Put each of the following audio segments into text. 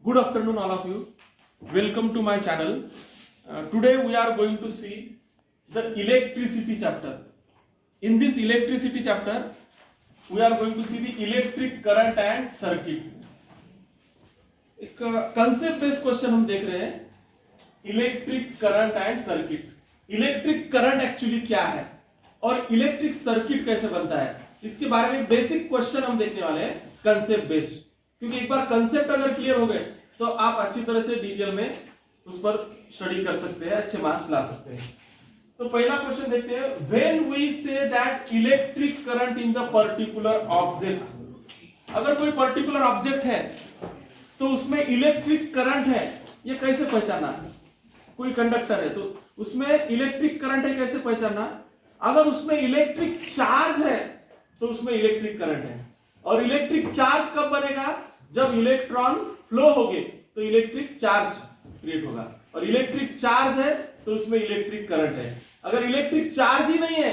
Good afternoon, all of you. Welcome to my channel. Today we are going to see the electricity chapter. In this electricity chapter, we are going to see the electric current and circuit. एक concept based question हम देख रहे हैं, electric current and circuit. Electric current actually क्या है और electric circuit कैसे बनता है, इसके बारे में बेसिक क्वेश्चन हम देखने वाले हैं कंसेप्ट बेस्ड. क्योंकि एक बार कंसेप्ट अगर क्लियर हो गए तो आप अच्छी तरह से डिटेल में उस पर स्टडी कर सकते हैं, अच्छे मार्क्स ला सकते हैं. तो पहला क्वेश्चन देखते हैं. When we say that electric current in the particular object, अगर कोई पर्टिकुलर ऑब्जेक्ट है तो उसमें इलेक्ट्रिक करंट है, ये कैसे पहचानना. कोई कंडक्टर है तो उसमें इलेक्ट्रिक करंट है, कैसे पहचानना. अगर उसमें इलेक्ट्रिक चार्ज है तो उसमें इलेक्ट्रिक करंट है. और इलेक्ट्रिक चार्ज कब बनेगा, जब इलेक्ट्रॉन फ्लो होंगे तो इलेक्ट्रिक चार्ज क्रिएट होगा. और इलेक्ट्रिक चार्ज है तो उसमें इलेक्ट्रिक करंट है. अगर इलेक्ट्रिक चार्ज ही नहीं है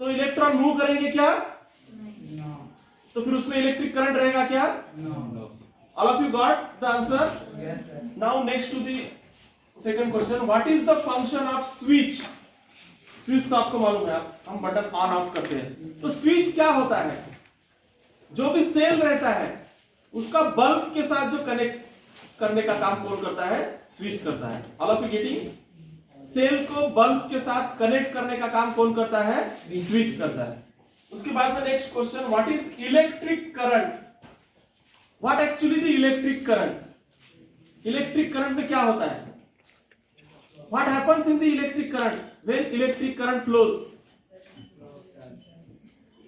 तो इलेक्ट्रॉन मूव करेंगे क्या, तो फिर उसमें इलेक्ट्रिक करंट रहेगा क्या. All of you got the answer? Yes, sir. Now next to the second question, what is the function of switch? Switch तो आपको मालूम है, हम बटन ऑन ऑफ करते हैं. तो स्विच क्या होता है, जो भी सेल रहता है उसका बल्ब के साथ जो कनेक्ट करने का काम कौन करता है, स्विच करता है. All of you getting. Cell को बल्ब के साथ कनेक्ट करने का काम कौन करता है, स्विच करता है. उसके बाद में next question, what is electric current. What actually the electric current? Electric current में क्या होता है? What happens in the electric current when electric current flows?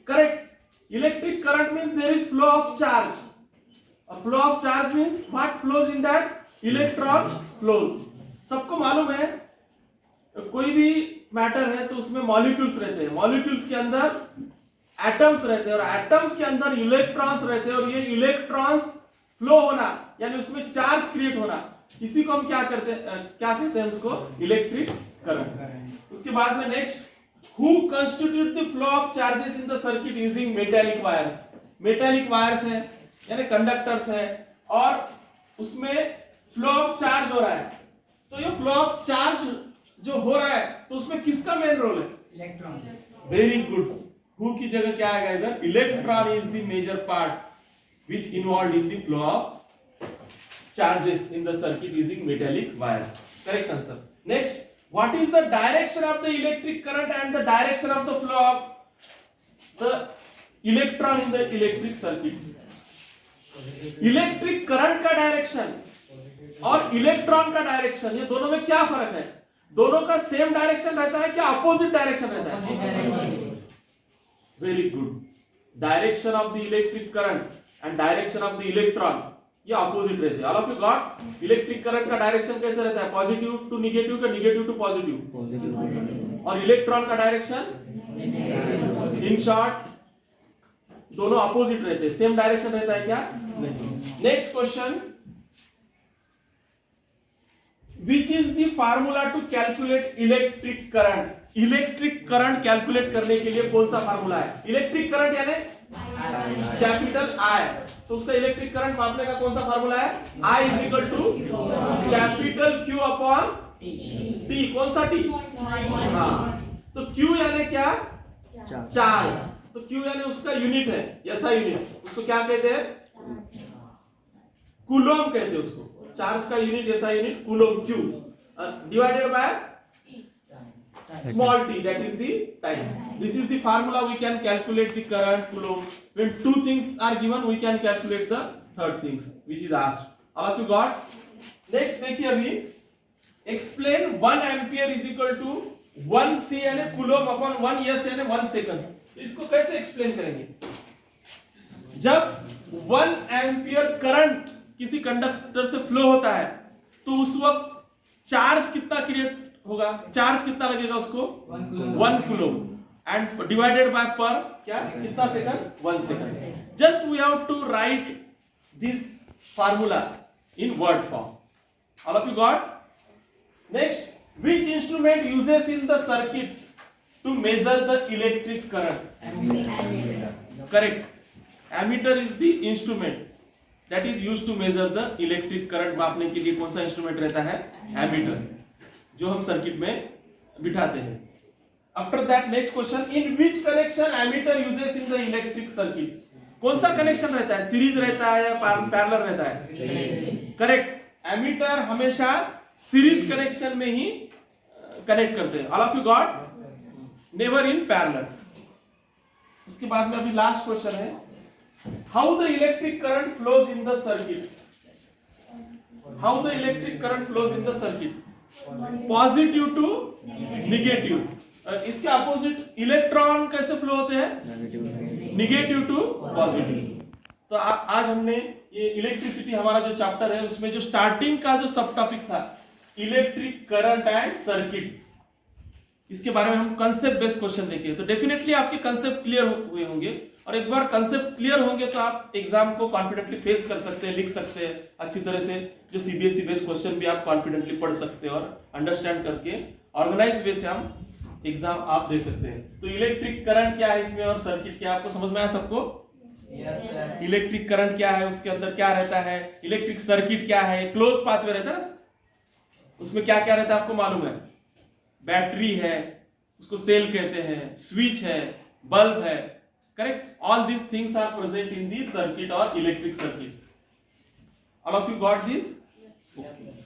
Correct. Electric current means there is flow of charge. A flow of charge means what flows in that? Electron flows. सबको मालूम है, कोई भी matter है तो उसमें molecules रहते हैं. मॉलिक्यूल्स के अंदर एटम्स रहते हैं और एटम्स के अंदर इलेक्ट्रॉन्स रहते हैं. और ये इलेक्ट्रॉन्स फ्लो होना यानी उसमें चार्ज क्रिएट होना, इसी को हम क्या कहते हैं, उसको इलेक्ट्रिक करंट. उसके बाद में next, who constitute the flow of charges in the circuit using metallic wires. Metallic wires हैं यानी कंडक्टर्स हैं और उसमें फ्लो ऑफ चार्ज हो रहा है. तो ये फ्लो ऑफ चार्ज जो हो रहा है तो उसमें किसका मेन रोल है, इलेक्ट्रॉन. Very good. हु की जगह क्या आएगा इधर, electron is the major part which involved in the flow of charges in the circuit using metallic wires. Correct answer. Next, what is the direction of the electric current and the direction of the flow of the electron in the electric circuit. Electric current का direction और electron का direction, ये दोनों में क्या फर्क है. दोनों का सेम डायरेक्शन रहता है क्या, अपोजिट डायरेक्शन रहता है. Very good. Direction of the electric current and direction of the electron ये अपोजिट रहते हैं. All of you got. Electric current का डायरेक्शन कैसे रहता है, पॉजिटिव टू निगेटिव का निगेटिव टू पॉजिटिव. और इलेक्ट्रॉन का डायरेक्शन, इन शॉर्ट दोनों अपोजिट रहते हैं. सेम डायरेक्शन रहता है क्या, नहीं. Next question, which is the formula to calculate electric current. Electric current calculate करने के लिए कौन सा फार्मूला है. इलेक्ट्रिक करंट यानी कैपिटल आई, तो उसका इलेक्ट्रिक करंट मापने का कौन सा फार्मूला है, I is equal to capital Q upon T. कौन सा T, हाँ. तो Q यानी क्या, चार्ज. तो Q यानी उसका यूनिट है, ऐसा यूनिट, उसको क्या कहते हैं, कूलोम कहते हैं उसको. चार्ज का यूनिट ऐसा unit coulomb, Q divided by small t, that is the time. This is the formula we can calculate the current coulomb. When two things are given we can calculate the third things which is asked. All of you got. Next देखिए अभी, explain 1 ampere is equal to 1 C यानी coulomb upon 1 S यानी 1 second. तो इसको कैसे explain करेंगे. जब 1 ampere current किसी कंडक्टर से फ्लो होता है तो उस वक्त चार्ज कितना क्रिएट होगा, चार्ज कितना लगेगा उसको, 1 कूलम एंड डिवाइडेड बाय पर क्या, कितना second, 1 second. Just we have to write this formula in word form. All of you got. Next, which instrument uses in the circuit to measure the electric current. Correct. Ammeter is the instrument that is used to measure the electric current. मापने के लिए कौन सा instrument रहता है? Ammeter, जो हम circuit में बिठाते हैं। After that next question, in which connection ammeter uses in the electric circuit? कौन सा कनेक्शन रहता है? सीरीज रहता है या पैरेलल रहता है? करेक्ट, एमीटर हमेशा सीरीज कनेक्शन में ही कनेक्ट करते हैं। All of you got? Never in parallel. उसके बाद में अभी लास्ट क्वेश्चन है, how the electric current flows in the circuit? How the electric current flows in the circuit? Positive to negative. इसके अपोजिट इलेक्ट्रॉन कैसे flow होते हैं? Negative to positive. तो आज हमने ये इलेक्ट्रिसिटी हमारा जो चैप्टर है उसमें जो स्टार्टिंग का जो सब टॉपिक था इलेक्ट्रिक करंट एंड सर्किट, इसके बारे में हम कंसेप्ट बेस्ड क्वेश्चन देखे। तो डेफिनेटली आपके कंसेप्ट क्लियर हुए होंगे, और एक बार कंसेप्ट क्लियर होंगे तो आप एग्जाम को कॉन्फिडेंटली फेस कर सकते हैं, लिख सकते हैं अच्छी तरह से। जो सीबीएसई बेस्ड क्वेश्चन भी आप कॉन्फिडेंटली पढ़ सकते हैं और अंडरस्टैंड करके ऑर्गेनाइज वे से हम एग्जाम आप दे सकते हैं। तो इलेक्ट्रिक करंट क्या है इसमें और सर्किट क्या है, आपको समझ में आया सबको? इलेक्ट्रिक करंट क्या है, उसके अंदर क्या रहता है, इलेक्ट्रिक सर्किट क्या है, क्लोज पाथवे रहता है ना, उसमें क्या क्या रहता है आपको मालूम है? बैटरी है, उसको सेल कहते हैं, स्विच है, बल्ब है, correct? All these things are present in the circuit और electric circuit. All of you got this? Okay.